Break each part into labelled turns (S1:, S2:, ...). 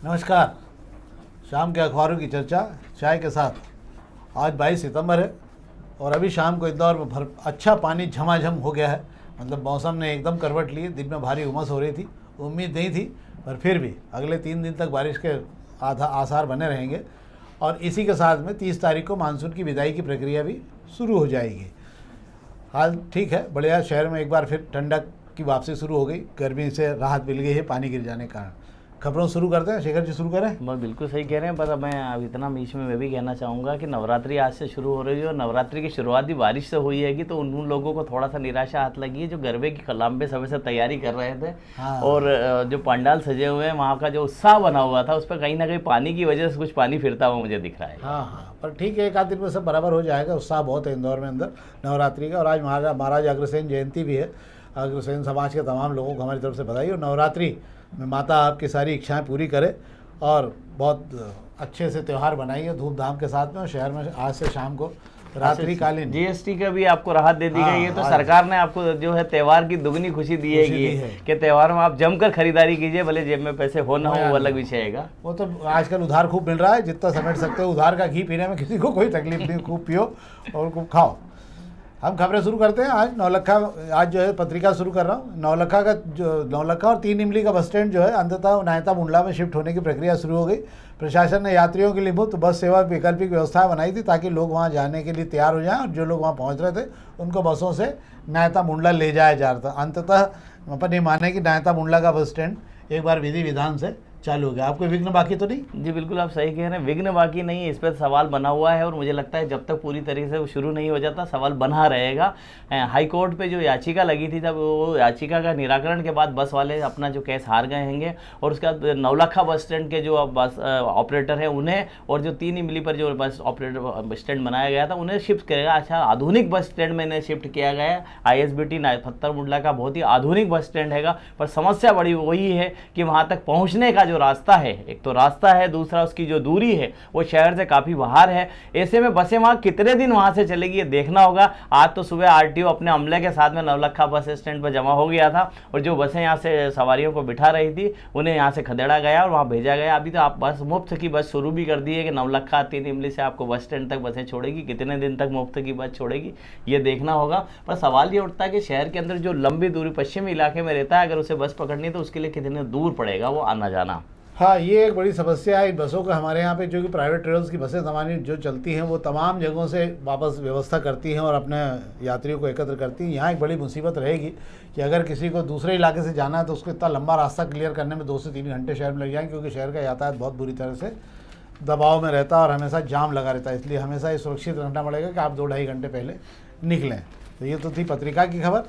S1: नमस्कार। शाम के अखबारों की चर्चा चाय के साथ। आज 22 सितंबर है और अभी शाम को इंदौर में अच्छा पानी झमाझम हो गया है। मतलब मौसम ने एकदम करवट ली। दिन में भारी उमस हो रही थी, उम्मीद नहीं थी, पर फिर भी अगले 3 दिन तक बारिश के आसार बने रहेंगे। और इसी के साथ में 30 तारीख को मानसून की विदाई की प्रक्रिया भी शुरू हो जाएगी। हाल ठीक है, बढ़िया। शहर में एक बार फिर ठंडक की वापसी शुरू हो गई, गर्मी से राहत मिल गई है पानी गिर जाने के कारण। खबरों शुरू करते हैं, शेखर जी शुरू करें।
S2: मैं बिल्कुल सही कह रहे हैं, पर मैं अब इतना बीच में मैं भी कहना चाहूँगा कि नवरात्रि आज से शुरू हो रही है और नवरात्रि की शुरुआत भी बारिश से हुई है तो उन लोगों को थोड़ा सा निराशा हाथ लगी है जो गरबे की लंबे समय से तैयारी कर रहे थे।
S1: हाँ।
S2: और जो पंडाल सजे हुए हैं वहाँ का जो उत्साह बना हुआ था उस पर कहीं ना कहीं पानी की वजह से कुछ पानी फिरता हुआ मुझे दिख रहा है।
S1: हाँ, पर ठीक है, एक आध दिन में सब बराबर हो जाएगा। उत्साह बहुत है इंदौर में अंदर नवरात्रि का। और आज महाराज अग्रसेन जयंती भी है। अग्रसेन समाज के तमाम लोगों को हमारी तरफ से बधाई। और नवरात्रि में माता आपकी सारी इच्छाएं पूरी करे और बहुत अच्छे से त्यौहार बनाइए धूमधाम के साथ में। और शहर में आज से शाम को रात्रिकालीन
S2: जीएसटी का भी आपको राहत दे दी गई है। तो सरकार ने आपको जो है त्यौहार की दुगनी खुशी दी है कि त्यौहार में आप जमकर खरीदारी कीजिए, भले जेब में पैसे हो ना हो वो अलग विषय है।
S1: वो तो आजकल उधार खूब मिल रहा है, जितना समेट सकते हो उधार का घी पीने में किसी को कोई तकलीफ नहीं। खूब पियो और खूब खाओ। हम खबरें शुरू करते हैं। आज नौलखा, आज जो है पत्रिका शुरू कर रहा हूँ। नौलखा और 3 इमली का बस स्टैंड जो है अंततः नायता मुंडला में शिफ्ट होने की प्रक्रिया शुरू हो गई। प्रशासन ने यात्रियों के लिए मुफ्त बस सेवा वैकल्पिक व्यवस्था बनाई थी ताकि लोग वहां जाने के लिए तैयार हो जाएं और जो लोग वहां पहुंच रहे थे उनको बसों से नायता मुंडला ले जाया जा रहा था। अंततः अपन ये माने कि नायता मुंडला का बस स्टैंड एक बार विधि विधान से चालू हो गया। आपको विघ्न बाकी तो नहीं?
S2: जी बिल्कुल, आप सही कह रहे हैं, विघ्न बाकी नहीं है। इस पर सवाल बना हुआ है और मुझे लगता है जब तक पूरी तरीके से वो शुरू नहीं हो जाता सवाल बना रहेगा। हाई कोर्ट पे जो याचिका लगी थी, जब वो याचिका का निराकरण के बाद बस वाले अपना जो केस हार गए होंगे और उसके बाद नौलखा बस स्टैंड के जो बस ऑपरेटर है उन्हें और जो 3 इमली पर जो बस ऑपरेटर बस स्टैंड बनाया गया था उन्हें शिफ्ट करेगा। अच्छा, आधुनिक बस स्टैंड में इन्हें शिफ्ट किया गया है। ISBT नायपत्थर मुंडला का बहुत ही आधुनिक बस स्टैंड हैगा। पर समस्या बड़ी वही है कि वहाँ तक पहुँचने का जो रास्ता है, एक तो रास्ता है, दूसरा उसकी जो दूरी है वो शहर से काफी बाहर है। ऐसे में बसें वहां कितने दिन वहां से चलेगी ये देखना होगा। आज तो सुबह RTO अपने अमले के साथ में नवलखा बस स्टैंड पर जमा हो गया था और जो बसें यहाँ से सवारियों को बिठा रही थी उन्हें यहाँ से खदेड़ा गया और वहाँ भेजा गया। अभी तो आप बस मुफ्त की बस शुरू भी कर दी है कि नवलखा 3 इमली से आपको बस स्टैंड तक बसें छोड़ेगी। कितने दिन तक मुफ्त की बस छोड़ेगी ये देखना होगा। पर सवाल ये उठता है कि शहर के अंदर जो लंबी दूरी पश्चिमी इलाके में रहता है, अगर उसे बस पकड़नी है तो उसके लिए कितने दूर पड़ेगा वो आना जाना।
S1: हाँ, ये एक बड़ी समस्या है इन बसों का। हमारे यहाँ पे जो कि प्राइवेट ट्रेवल्स की बसें तमाम जो चलती हैं वो तमाम जगहों से वापस व्यवस्था करती हैं और अपने यात्रियों को एकत्र करती हैं। यहाँ एक बड़ी मुसीबत रहेगी कि अगर किसी को दूसरे इलाके से जाना है तो उसको इतना लंबा रास्ता क्लियर करने में 2 से 3 घंटे शहर में लग जाएंगे, क्योंकि शहर का यातायात बहुत बुरी तरह से दबाव में रहता है और हमेशा जाम लगा रहता है। इसलिए हमेशा ये सुरक्षित रहना पड़ेगा कि आप 2-2.5 घंटे पहले निकलें। तो ये तो थी पत्रिका की खबर।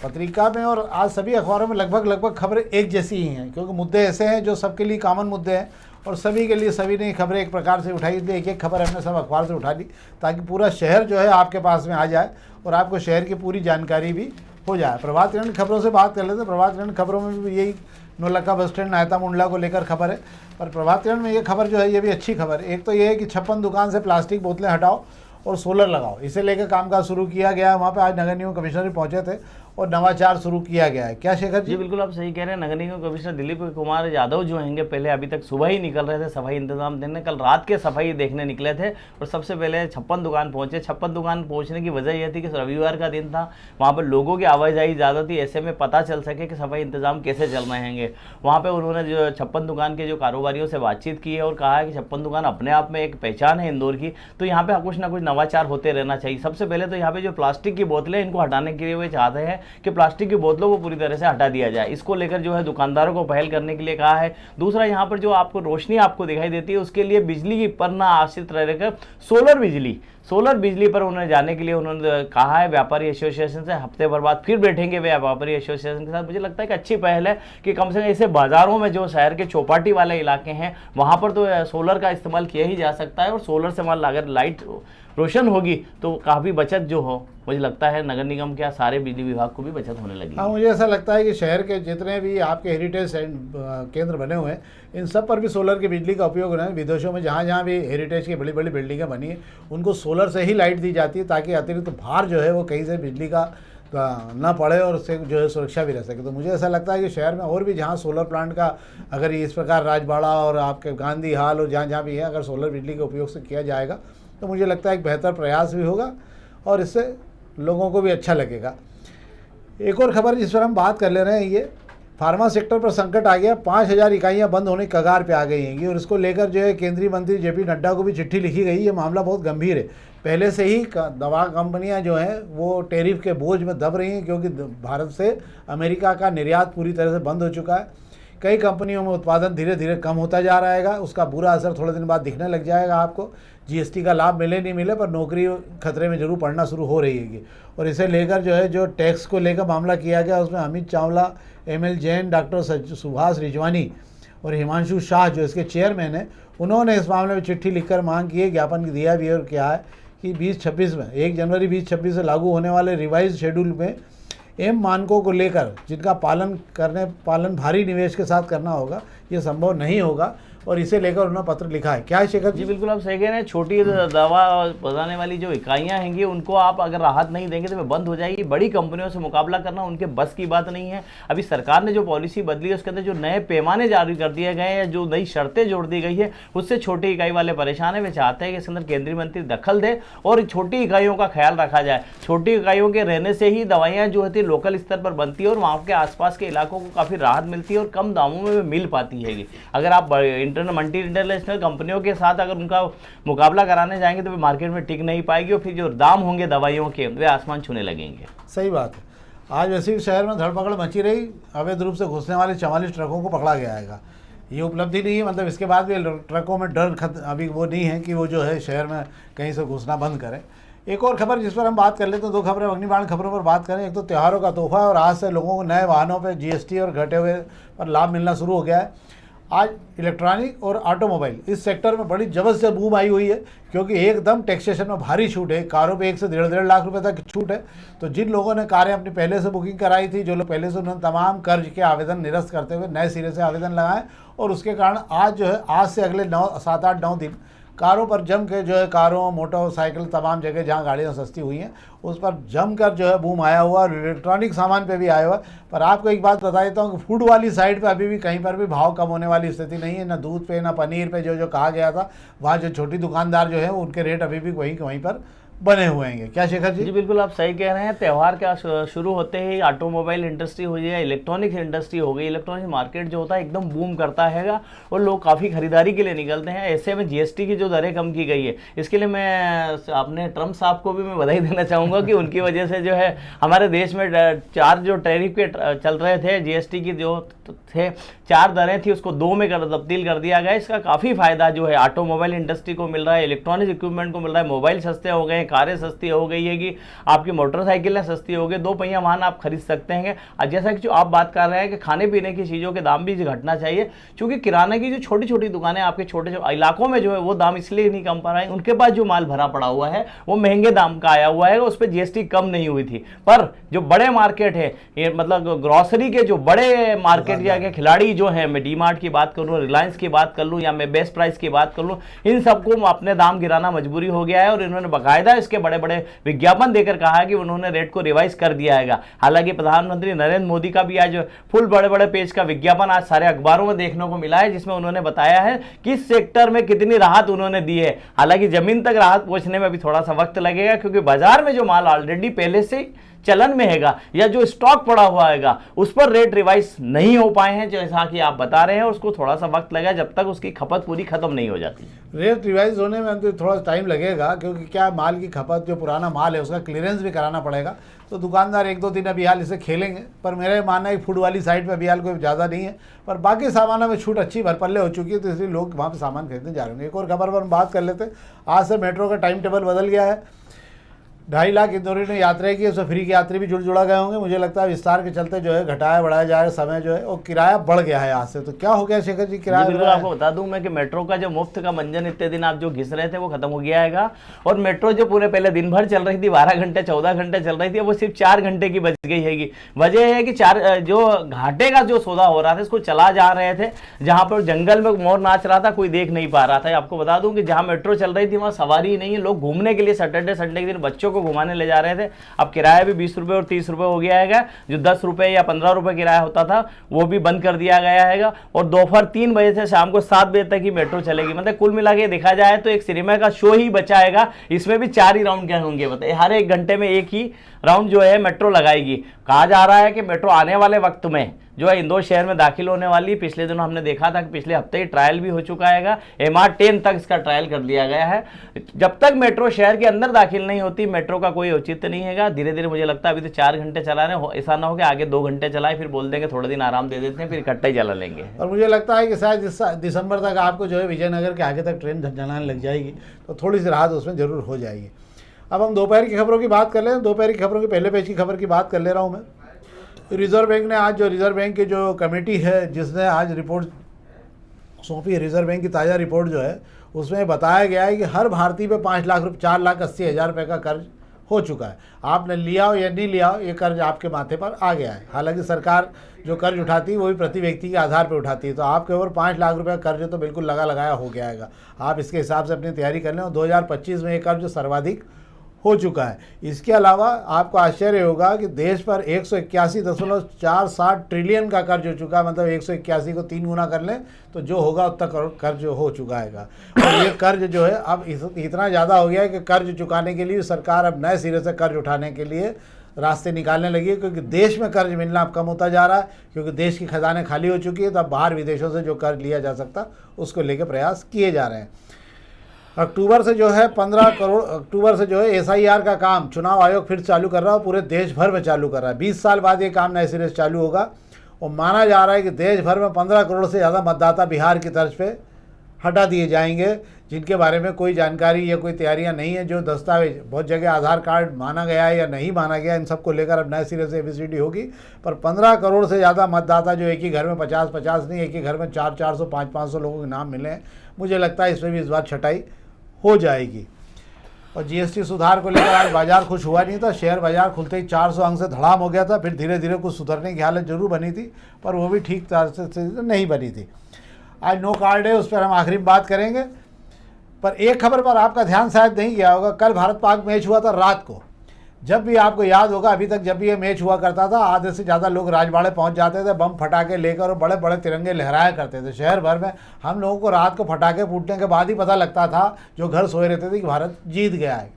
S1: पत्रिका में और आज सभी अखबारों में लगभग खबरें एक जैसी ही हैं, क्योंकि मुद्दे ऐसे हैं जो सबके लिए कॉमन मुद्दे हैं और सभी के लिए सभी ने खबरें एक प्रकार से उठाई। इसलिए एक खबर हमने सब अखबार से उठा ली ताकि पूरा शहर जो है आपके पास में आ जाए और आपको शहर की पूरी जानकारी भी हो जाए। प्रभात खंड खबरों से बात कर लेते हैं। प्रभात खंड खबरों में भी यही नौलखा बस स्टैंड नायता मुंडला को लेकर खबर है। पर प्रभात खंड में ये खबर जो है ये भी अच्छी खबर। एक तो ये है कि 56 दुकान से प्लास्टिक बोतलें हटाओ और सोलर लगाओ, इसे लेकर कामकाज शुरू किया गया है। वहाँ पे आज नगर निगम कमिश्नर भी पहुंचे थे और नवाचार शुरू किया गया है। क्या शेखर जी?
S2: बिल्कुल आप सही कह रहे हैं। नगर निगम कमिश्नर दिलीप कुमार यादव जो हैंगे, पहले अभी तक सुबह ही निकल रहे थे सफाई इंतजाम देने, कल रात के सफाई देखने निकले थे और सबसे पहले 56 दुकान पहुंचे। 56 दुकान पहुंचने की वजह यह थी कि रविवार का दिन था, वहाँ पर लोगों की आवाजाही ज़्यादा थी, ऐसे में पता चल सके कि सफाई इंतजाम कैसे चल रहे हैंगे। वहाँ पर उन्होंने जो 56 दुकान के जो कारोबारियों से बातचीत की है और कहा है कि 56 दुकान अपने आप में एक पहचान है इंदौर की, तो यहाँ पर कुछ ना कुछ नवाचार होते रहना चाहिए। सबसे पहले तो यहाँ पे जो प्लास्टिक की बोतलें इनको हटाने के लिए वे चाहते हैं कि प्लास्टिक की बोतलों को पूरी तरह से हटा दिया जाए। इसको लेकर जो है दुकानदारों को पहल करने के लिए कहा है। दूसरा, यहाँ पर जो आपको रोशनी आपको दिखाई देती है उसके लिए बिजली पर ना आश्रित रहकर सोलर बिजली पर उन्होंने जाने के लिए उन्होंने कहा है। व्यापारी एसोसिएशन से हफ्ते भर बाद फिर बैठेंगे वे व्यापारी एसोसिएशन के साथ। मुझे लगता है कि अच्छी पहल है कि कम से कम ऐसे बाजारों में जो शहर के चौपाटी वाले इलाके हैं वहाँ पर तो सोलर का इस्तेमाल किया ही जा सकता है और सोलर से मान अगर लाइट रोशन होगी तो काफ़ी बचत जो हो, मुझे लगता है नगर निगम के सारे बिजली विभाग को भी बचत होने लगी।
S1: हाँ, मुझे ऐसा लगता है कि शहर के जितने भी आपके हेरिटेज केंद्र बने हुए हैं इन सब पर भी सोलर की बिजली का उपयोग हो रहा है। विदेशों में जहाँ जहाँ भी हेरिटेज की बड़ी बड़ी बिल्डिंगें बनी है उनको सोलर से ही लाइट दी जाती है ताकि अतिरिक्त भार जो है वो कहीं से बिजली का ना पड़े और उससे जो है सुरक्षा भी रह सके। तो मुझे ऐसा लगता है कि शहर में और भी जहाँ सोलर प्लांट का अगर इस प्रकार राजबाड़ा और आपके गांधी हाल और जहाँ जहाँ भी है अगर सोलर बिजली के उपयोग से किया जाएगा तो मुझे लगता है एक बेहतर प्रयास भी होगा और इससे लोगों को भी अच्छा लगेगा। एक और खबर जिस पर हम बात कर ले रहे हैं, ये फार्मा सेक्टर पर संकट आ गया, 5,000 इकाइयाँ बंद होने की कगार पे आ गई हैं और इसको लेकर जो है केंद्रीय मंत्री जेपी नड्डा को भी चिट्ठी लिखी गई। ये मामला बहुत गंभीर है। पहले से ही दवा कंपनियां जो हैं वो टैरिफ के बोझ में दब रही हैं क्योंकि भारत से अमेरिका का निर्यात पूरी तरह से बंद हो चुका है। कई कंपनियों में उत्पादन धीरे धीरे कम होता जा रहा है, उसका बुरा असर थोड़े दिन बाद दिखने लग जाएगा आपको। जीएसटी का लाभ मिले नहीं मिले पर नौकरी खतरे में जरूर पड़ना शुरू हो रही है। और इसे लेकर जो है जो टैक्स को लेकर मामला किया गया उसमें अमित चावला, एमएल जैन, डॉक्टर सुभाष रिजवानी और हिमांशु शाह जो इसके चेयरमैन हैं, उन्होंने इस मामले में चिट्ठी लिखकर मांग की है, ज्ञापन दिया भी और क्या है कि 2026 में 1 जनवरी 2026 से लागू होने वाले रिवाइज शेड्यूल में एम मानकों को लेकर जिनका पालन भारी निवेश के साथ करना होगा, ये संभव नहीं होगा और इसे लेकर उन्होंने पत्र लिखा है। क्या है शेखर
S2: जी? बिल्कुल आप सही कह रहे हैं। छोटी दवा बनाने वाली जो इकाइयां हैंगी उनको आप अगर राहत नहीं देंगे तो वे बंद हो जाएगी। बड़ी कंपनियों से मुकाबला करना उनके बस की बात नहीं है। अभी सरकार ने जो पॉलिसी बदली है उसके अंदर जो नए पैमाने जारी कर दिए गए हैं, जो नई शर्तें जोड़ दी गई है, उससे छोटी इकाई वाले परेशान है। वे चाहते हैं कि इसके अंदर केंद्रीय मंत्री दखल दे और छोटी इकाइयों का ख्याल रखा जाए। छोटी इकाइयों के रहने से ही दवाइयाँ जो होती है लोकल स्तर पर बनती है और वहाँ के आसपास के इलाकों को काफ़ी राहत मिलती है और कम दामों में मिल पाती है। अगर आप इंटरनेशनल कंपनियों के साथ अगर उनका मुकाबला कराने जाएंगे तो वे मार्केट में टिक नहीं पाएगी और फिर जो दाम होंगे दवाइयों के वे आसमान छूने लगेंगे।
S1: सही बात है। आज वैसे भी शहर में धड़पकड़ मची रही, अवैध रूप से घुसने वाले 44 ट्रकों को पकड़ा गया है। ये उपलब्धि नहीं है, मतलब इसके बाद भी ट्रकों में डर अभी वो नहीं है कि वो जो है शहर में कहीं से घुसना बंद करें। एक और खबर जिस पर हम बात कर लेते हैं, 2 खबरें अग्निबाण खबरों पर बात करें। एक तो त्योहारों का तोहफा और आज से लोगों को नए वाहनों पर जीएसटी और घटे हुए पर लाभ मिलना शुरू हो गया है। आज इलेक्ट्रॉनिक और ऑटोमोबाइल इस सेक्टर में बड़ी जबरदस्त बूम आई हुई है क्योंकि एकदम टैक्सेशन में भारी छूट है। कारों पे 1 से 1.5 लाख रुपए तक छूट है। तो जिन लोगों ने कारें अपनी पहले से बुकिंग कराई थी, जो लोग पहले से, उन्होंने तमाम कर्ज के आवेदन निरस्त करते हुए नए सिरे से आवेदन लगाए और उसके कारण आज जो है आज से अगले 7, 8, 9 दिन कारों पर जम के जो है कारों, मोटरसाइकिल, तमाम जगह जहाँ गाड़ियाँ सस्ती हुई हैं उस पर जमकर जो है बूम आया हुआ और इलेक्ट्रॉनिक सामान पे भी आया हुआ। पर आपको एक बात बता देता हूँ कि फूड वाली साइड पे अभी भी कहीं पर भी भाव कम होने वाली स्थिति नहीं है। ना दूध पे ना पनीर पे जो कहा गया था, वहाँ जो छोटी दुकानदार जो है उनके रेट अभी भी वहीं पर बने हुए हैं। क्या शेखर जी?
S2: जी बिल्कुल आप सही कह रहे हैं। त्यौहार का शुरू होते ही ऑटोमोबाइल इंडस्ट्री हो गई, इलेक्ट्रॉनिक्स इंडस्ट्री हो गई, इलेक्ट्रॉनिक्स मार्केट जो होता है एकदम बूम करता है और लोग काफ़ी खरीदारी के लिए निकलते हैं। ऐसे में जीएसटी की जो दरें कम की गई है, इसके लिए मैं अपने ट्रम्प साहब को भी मैं बधाई देना चाहूँगा कि उनकी वजह से जो है हमारे देश में 4 जो टैरिफ के चल रहे थे, जीएसटी की जो थे 4 दरें थी उसको 2 में तब्दील कर दिया गया। इसका काफ़ी फायदा जो है ऑटोमोबाइल इंडस्ट्री को मिल रहा है, इलेक्ट्रॉनिक इक्विपमेंट को मिल रहा है। मोबाइल सस्ते हो गए, कारें सस्ती हो गई है कि आपकी मोटरसाइकिलें सस्ती हो गई, 2 पहिया वाहन आप खरीद सकते हैं। और जैसा कि जो आप बात कर रहे हैं कि खाने पीने की चीज़ों के दाम भी घटना चाहिए, क्योंकि किराने की जो छोटी छोटी दुकानें आपके छोटे इलाकों में जो है वो दाम इसलिए नहीं कम पा रहे हैं, उनके पास जो माल भरा पड़ा हुआ है वो महंगे दाम का आया हुआ है, उस पर जीएसटी कम नहीं हुई थी। पर जो बड़े मार्केट है, ये मतलब ग्रॉसरी के जो बड़े मार्केट या के खिलाड़ी जो है, मैं डी मार्ट की बात कर लूँ, रिलायंस की बात कर लूँ या मैं बेस्ट प्राइस की बात कर लूँ, इन सबको अपने दाम गिराना मजबूरी हो गया है और इन्होंने बाकायदा इसके बड़े बड़े विज्ञापन देकर कहा है कि उन्होंने रेट को रिवाइज कर दिया है। हालांकि प्रधानमंत्री नरेंद्र मोदी का भी आज फुल बड़े बड़े पेज का विज्ञापन आज सारे अखबारों में देखने को मिला है, जिसमें उन्होंने बताया है कि इस सेक्टर में कितनी राहत उन्होंने दी है। हालांकि जमीन तक राहत पहुंचने में अभी थोड़ा सा वक्त लगेगा, क्योंकि बाजार में जो माल ऑलरेडी पहले से चलन में हैगा या जो स्टॉक पड़ा हुआ हैगा उस पर रेट रिवाइज नहीं हो पाए हैं, जैसा कि आप बता रहे हैं। उसको थोड़ा सा वक्त लगेगा जब तक उसकी खपत पूरी खत्म नहीं हो जाती।
S1: रेट रिवाइज होने में तो थोड़ा टाइम लगेगा, क्योंकि क्या माल की खपत, जो पुराना माल है उसका क्लियरेंस भी कराना पड़ेगा। तो दुकानदार 1-2 दिन अभी हाल इसे खेलेंगे। पर मेरा मानना है फूड वाली साइड पर अभी हाल कोई ज़्यादा नहीं है, पर बाकी सामानों में छूट अच्छी भरपल्ले हो चुकी है, तो इसलिए लोग वहाँ पर सामान खरीदने जा रहे हैं। एक और खबर पर हम बात कर लेते हैं। आज से मेट्रो का टाइम टेबल बदल गया है। 2.5 लाख इंदौरी ने यात्रा की, उसमें फ्री के यात्री भी जुड़ा गए होंगे। मुझे लगता है विस्तार के चलते जो है घटाया बढ़ाया जाएगा समय जो है, और किराया बढ़ गया है आज से। तो क्या हो गया शेखर जी किराया?
S2: बिल्कुल आपको बता दूं मैं कि मेट्रो का जो मुफ्त का मंजन इतने दिन आप जो घिस रहे थे वो खत्म हो गया है। और मेट्रो जो पूरे पहले दिन भर चल रही थी, 12 घंटे 14 घंटे चल रही थी, वो सिर्फ 4 घंटे की बच गई है। वजह है कि जो घाटे का जो सौदा हो रहा था इसको चला जा रहे थे, जहाँ पर जंगल में मोर नाच रहा था कोई देख नहीं पा रहा था। आपको बता दूं कि जहाँ मेट्रो चल रही थी वहाँ सवारी नहीं है, लोग घूमने के लिए सैटरडे संडे के दिन बच्चों को को घुमाने ले जा रहे थे। अब किराया भी 20 रुपये और 30 रुपये हो गया है। जो 10 रुपये या 15 रुपये किराया होता था वो भी बंद कर दिया गया है। और दोपहर 3 बजे से शाम को 7 बजे तक ही मेट्रो चलेगी। मतलब कुल मिला के देखा जाए तो एक सिनेमा का शो ही बचा है। इसमें भी 4 ही राउंड क्या होंगे, मतलब हर 1 घंटे में एक ही राउंड जो है मेट्रो लगाएगी। कहा जा रहा है कि मेट्रो आने वाले वक्त में जो है इंदौर शहर में दाखिल होने वाली। पिछले दिनों हमने देखा था कि पिछले हफ्ते ही ट्रायल भी हो चुका है। MR10 तक इसका ट्रायल कर लिया गया है। जब तक मेट्रो शहर के अंदर दाखिल नहीं होती, मेट्रो का कोई औचित्य नहीं है। धीरे धीरे मुझे लगता है अभी तो 4 घंटे चला रहे हैं, ऐसा ना हो कि आगे 2 घंटे चलाए फिर बोल देंगे थोड़े दिन आराम दे देते हैं, फिर इकट्ठा ही चला लेंगे।
S1: और मुझे लगता है कि शायद इस दिसंबर तक आपको जो है विजयनगर के आगे तक ट्रेन चलाने लग जाएगी, तो थोड़ी सी राहत उसमें ज़रूर हो जाएगी। अब हम दोपहर की खबरों की बात कर लें। दोपहर की खबरों की पहले पेज की खबर की बात कर ले रहा हूँ मैं। रिजर्व बैंक ने आज जो रिजर्व बैंक की जो कमेटी है जिसने आज रिपोर्ट सौंपी है, रिजर्व बैंक की ताज़ा रिपोर्ट जो है उसमें बताया गया है कि हर भारतीय पे 5 लाख रुपये 4,80,000 रुपये का कर्ज हो चुका है। आपने लिया हो या नहीं लिया हो, ये कर्ज आपके माथे पर आ गया है। हालांकि सरकार जो कर्ज उठाती है वो भी प्रति व्यक्ति के आधार पर उठाती है, तो आपके ऊपर 5 लाख रुपये का कर्ज तो बिल्कुल लगाया हो गया है। आप इसके हिसाब से अपनी तैयारी कर लें। और 2025 में ये कर्ज सर्वाधिक हो चुका है। इसके अलावा आपको आश्चर्य होगा कि देश पर 181.47 ट्रिलियन का कर्ज हो चुका है। मतलब 181 को 3 गुना कर लें तो जो होगा उतना कर्ज हो चुका है। और ये कर्ज जो है अब इतना ज़्यादा हो गया है कि कर्ज चुकाने के लिए सरकार अब नए सिरे से कर्ज उठाने के लिए रास्ते निकालने लगी है, क्योंकि देश में कर्ज मिलना अब कम होता जा रहा है, क्योंकि देश की खजाने खाली हो चुकी है। तो अब बाहर विदेशों से जो कर्ज लिया जा सकता उसको लेकर प्रयास किए जा रहे हैं। अक्टूबर से जो है 15 करोड़ अक्टूबर से जो है SIR का काम चुनाव आयोग फिर चालू कर रहा है, पूरे देश भर में चालू कर रहा है। 20 साल बाद ये काम नए सिरे से चालू होगा। और माना जा रहा है कि देश भर में 15 करोड़ से ज़्यादा मतदाता बिहार की तर्ज पे हटा दिए जाएंगे, जिनके बारे में कोई जानकारी या कोई तैयारियां नहीं है। जो दस्तावेज बहुत जगह आधार कार्ड माना गया है या नहीं माना गया, इन सबको लेकर अब नए सिरे से ABCD होगी। पर 15 करोड़ से ज़्यादा मतदाता जो एक ही घर में 50-50 नहीं, एक ही घर में 400-400 500-500 लोगों के नाम मिले हैं, मुझे लगता है इसमें भी इस बार छटाई हो जाएगी। और GST सुधार को लेकर आज बाजार खुश हुआ नहीं था। शेयर बाजार खुलते ही 400 अंक से धड़ाम हो गया था। फिर धीरे धीरे कुछ सुधरने की हालत जरूर बनी थी, पर वो भी ठीक तरह से नहीं बनी थी। आज नो कार्ड है, उस पर हम आखिरी बात करेंगे। पर एक खबर पर आपका ध्यान शायद नहीं गया होगा। कल भारत पाक मैच हुआ था रात को। जब भी आपको याद होगा, अभी तक जब भी ये मैच हुआ करता था, आधे से ज़्यादा लोग राजवाड़े पहुंच जाते थे, बम फटाके लेकर, और बड़े बड़े तिरंगे लहराया करते थे शहर भर में। हम लोगों को रात को फटाके फूटने के बाद ही पता लगता था, जो घर सोए रहते थे, कि भारत जीत गया है।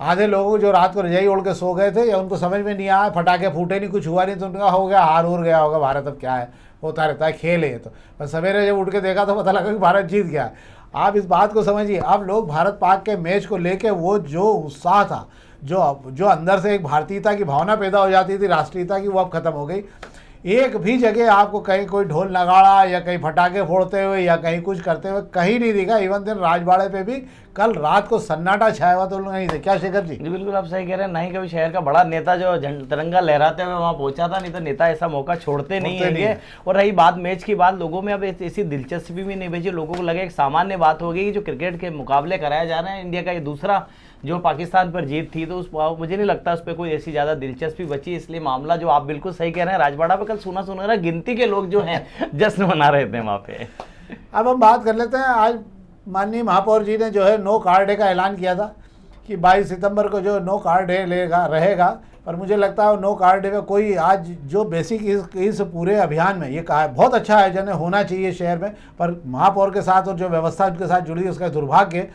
S1: आधे लोगों जो रात को रजाई ओढ़ के सो गए थे, या उनको समझ में नहीं आया, फटाके फूटे नहीं, कुछ हुआ नहीं, तो उनका हो गया, हार हो गया होगा भारत, अब क्या है, होता रहता है, खेल है। तो बस सवेरे जब उठ के देखा तो पता लगा कि भारत जीत गया है। आप इस बात को समझिए। अब लोग भारत पाक के मैच को लेके वो जो उत्साह था, जो अंदर से एक भारतीयता की भावना पैदा हो जाती थी, राष्ट्रीयता की, वो अब खत्म हो गई। एक भी जगह आपको कहीं कोई ढोल नगाड़ा या कहीं फटाके फोड़ते हुए या कहीं कुछ करते हुए कहीं नहीं दिखा। इवन दिन राजवाड़े पे भी कल रात को सन्नाटा छाया हुआ तो लोग नहीं थे। क्या शेखर जी?
S2: बिल्कुल आप सही कह रहे हैं। नहीं कभी शहर का बड़ा नेता जो तिरंगा लहराते हुए वहाँ पहुंचा था, नहीं तो नेता ऐसा मौका छोड़ते नहीं है। और रही बात मैच की बात, लोगों में अब ऐसी दिलचस्पी भी नहीं बची। लोगों को लगे एक सामान्य बात हो गई कि जो क्रिकेट के मुकाबले कराए जा रहे हैं, इंडिया का ये दूसरा जो पाकिस्तान पर जीत थी, तो उस मुझे नहीं लगता उस पर कोई ऐसी ज़्यादा दिलचस्पी बची। इसलिए मामला जो आप बिल्कुल सही कह रहे हैं, राजवाड़ा पे कल सुना गिनती के लोग जो हैं जश्न मना रहे थे वहाँ पे।
S1: अब हम बात कर लेते हैं। आज माननीय महापौर जी ने जो है नो कार्ड डे का ऐलान किया था कि 22 सितंबर को जो नो कार्ड डे रहेगा। पर मुझे लगता है नो कार्ड डे में कोई आज जो बेसिक इस पूरे अभियान में ये कहा है, बहुत अच्छा आयोजन होना चाहिए शहर में, पर महापौर के साथ और जो व्यवस्था उनके साथ जुड़ी है उसका दुर्भाग्य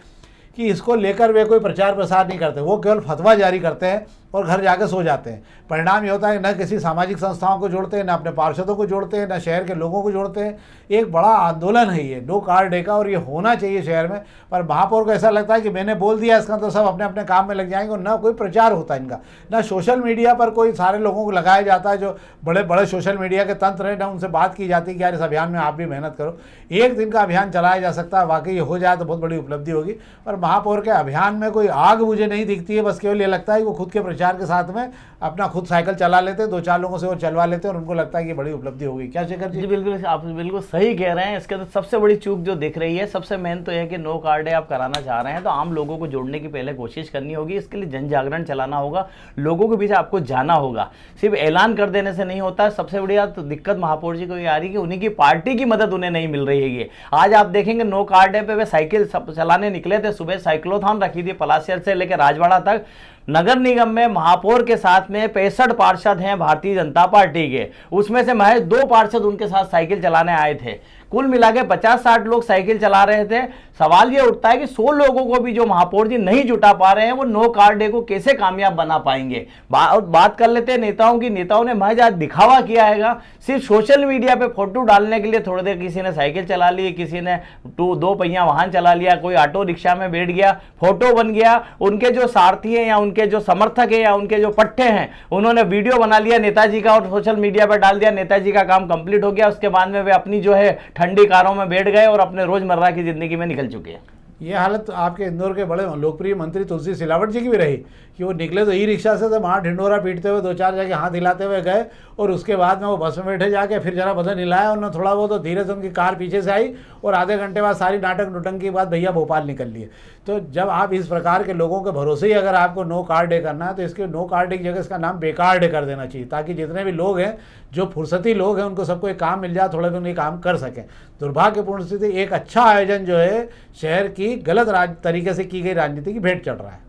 S1: कि इसको लेकर वे कोई प्रचार प्रसार नहीं करते। वो केवल फतवा जारी करते हैं और घर जाके सो जाते हैं। परिणाम ये होता है न किसी सामाजिक संस्थाओं को जोड़ते हैं, न अपने पार्षदों को जोड़ते हैं, न शहर के लोगों को जोड़ते हैं। एक बड़ा आंदोलन है ये नो कार्ड डे का, और ये होना चाहिए शहर में। पर महापौर को ऐसा लगता है कि मैंने बोल दिया इसका तो सब अपने अपने काम में लग जाएंगे, और न कोई प्रचार होता है इनका, न सोशल मीडिया पर कोई सारे लोगों को लगाया जाता है। जो बड़े बड़े सोशल मीडिया के तंत्र हैं, न उनसे बात की जाती है कि यार इस अभियान में आप भी मेहनत करो। एक दिन का अभियान चलाया जा सकता है, वाकई ये हो जाए तो बहुत बड़ी उपलब्धि होगी। पर महापौर के अभियान में कोई आग मुझे नहीं दिखती है। बस केवल ये लगता है कि वो खुद के प्रचार के साथ में अपना खुद साइकिल चला लेते हैं, 2-4 लोगों से और चलवा लेते हैं, और उनको लगता है कि बड़ी उपलब्धि होगी। क्या शेखर जी?
S2: बिल्कुल आप बिल्कुल सही कह रहे हैं। इसके अंदर सबसे बड़ी चूक जो दिख रही है, सबसे मेन तो यह है कि नो कार्ड डे आप कराना चाह रहे हैं तो आम लोगों को जोड़ने की पहले कोशिश करनी होगी। इसके लिए जन जागरण चलाना होगा, लोगों के बीच आपको जाना होगा। सिर्फ ऐलान कर देने से नहीं होता। सबसे बड़ी तो दिक्कत महापौर जी को ये आ रही है कि उन्हीं की पार्टी की मदद उन्हें नहीं मिल रही है। आज आप देखेंगे नो कार्ड डे पे वे साइकिल चलाने निकले थे, सुबह साइक्लोथॉन रखी थी पलासियर से लेकर राजवाड़ा तक। नगर निगम में महापौर के साथ में 65 पार्षद हैं भारतीय जनता पार्टी के, उसमें से महज 2 पार्षद उनके साथ साइकिल चलाने आए थे। कुल मिला के 50-60 लोग साइकिल चला रहे थे। सवाल ये उठता है कि 100 लोगों को भी जो महापौर जी नहीं जुटा पा रहे हैं, वो नो कार डे को कैसे कामयाब बना पाएंगे। बात कर लेते हैं नेताओं की। नेताओं ने महज आज दिखावा किया है, सिर्फ सोशल मीडिया पे फोटो डालने के लिए। थोड़ी देर किसी ने साइकिल चला ली, किसी ने 2 पहिया वाहन चला लिया, कोई ऑटो रिक्शा में बैठ गया, फोटो बन गया। उनके जो सारथी हैं या उनके जो समर्थक हैं या उनके जो पट्टे हैं, उन्होंने वीडियो बना लिया नेताजी का और सोशल मीडिया पर डाल दिया। नेताजी का काम कंप्लीट हो गया। उसके बाद में वे अपनी जो है ठंडी कारों में बैठ गए और अपने रोजमर्रा की जिंदगी में निकल चुके हैं।
S1: ये हालत आपके इंदौर के बड़े लोकप्रिय मंत्री तुलसी सिलावट जी की भी रही कि वो निकले तो ई रिक्शा से, तो वहाँ ढिंडोरा पीटते हुए 2-4 जगह हाथ हिलाते हुए गए और उसके बाद में वो बस में बैठे जाके फिर जरा बदन हिलाया उन्होंने थोड़ा वो, तो धीरे से उनकी कार पीछे से आई और आधे घंटे बाद सारी नाटक नुटंकी के बाद भैया भोपाल निकल लिए। तो जब आप इस प्रकार के लोगों के भरोसे ही अगर आपको नो कार डे करना है, तो इसके नो कार डे की जगह इसका नाम बेकार डे कर देना चाहिए, ताकि जितने भी लोग हैं, जो फुर्सती लोग हैं, उनको सबको एक काम मिल जाए, थोड़े दिन ये काम कर सकें। दुर्भाग्यपूर्ण स्थिति, एक अच्छा आयोजन जो है शहर की गलत तरीके से की गई राजनीति की भेंट चढ़ रहा है।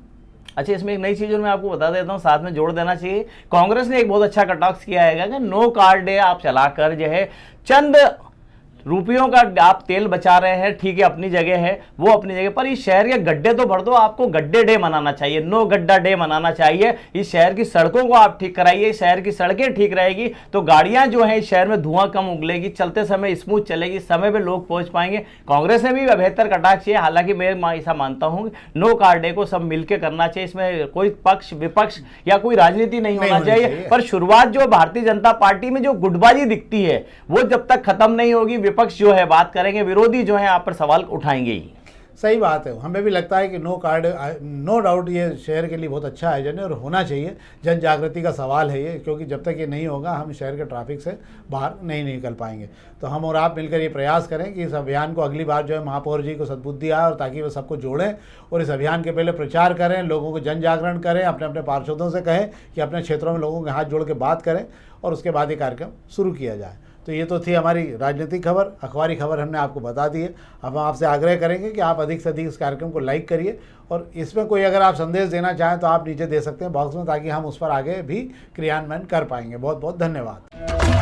S2: अच्छा, इसमें एक नई चीज मैं आपको बता देता हूँ, साथ में जोड़ देना चाहिए। कांग्रेस ने एक बहुत अच्छा कटऑक्स किया है कि नो कार डे आप चलाकर जो है चंद रुपयों का आप तेल बचा रहे हैं, ठीक है, अपनी जगह है, वो अपनी जगह पर इस शहर के गड्ढे तो भर दो। आपको गड्ढे डे मनाना चाहिए, नो गड्ढा डे मनाना चाहिए। इस शहर की सड़कों को आप ठीक कराइए। इस शहर की सड़कें ठीक रहेगी तो गाड़ियां जो हैं इस शहर में धुआं कम उगलेगी, चलते समय स्मूथ चलेगी, समय पे लोग पहुंच पाएंगे। कांग्रेस ने भी बेहतर कटाक्ष किया। हालांकि मैं ऐसा मानता हूं नो कार डे को सब मिलकर करना चाहिए, इसमें कोई पक्ष विपक्ष या कोई राजनीति नहीं होना चाहिए। पर शुरुआत जो भारतीय जनता पार्टी में जो गुटबाजी दिखती है, वो जब तक खत्म नहीं होगी, विपक्ष जो है बात करेंगे, विरोधी जो है आप पर सवाल उठाएंगे ही।
S1: सही बात है। हमें भी लगता है कि नो डाउट ये शहर के लिए बहुत अच्छा आयोजन है और होना चाहिए। जन जागृति का सवाल है ये, क्योंकि जब तक ये नहीं होगा हम शहर के ट्रैफिक से बाहर नहीं निकल पाएंगे। तो हम और आप मिलकर ये प्रयास करें कि इस अभियान को अगली बार जो है महापौर जी को सद्बुद्धि आए और ताकि वो सबको जोड़ें और इस अभियान के पहले प्रचार करें, लोगों को जन जागरण करें, अपने अपने पार्षदों से कहें कि अपने क्षेत्रों में लोगों के हाथ जोड़ के बात करें और उसके बाद ये कार्यक्रम शुरू किया जाए। तो ये तो थी हमारी राजनीतिक खबर, अखबारी खबर हमने आपको बता दी है। अब हम आपसे आग्रह करेंगे कि आप अधिक से अधिक इस कार्यक्रम को लाइक करिए और इसमें कोई अगर आप संदेश देना चाहें तो आप नीचे दे सकते हैं बॉक्स में, ताकि हम उस पर आगे भी क्रियान्वयन कर पाएंगे। बहुत बहुत धन्यवाद।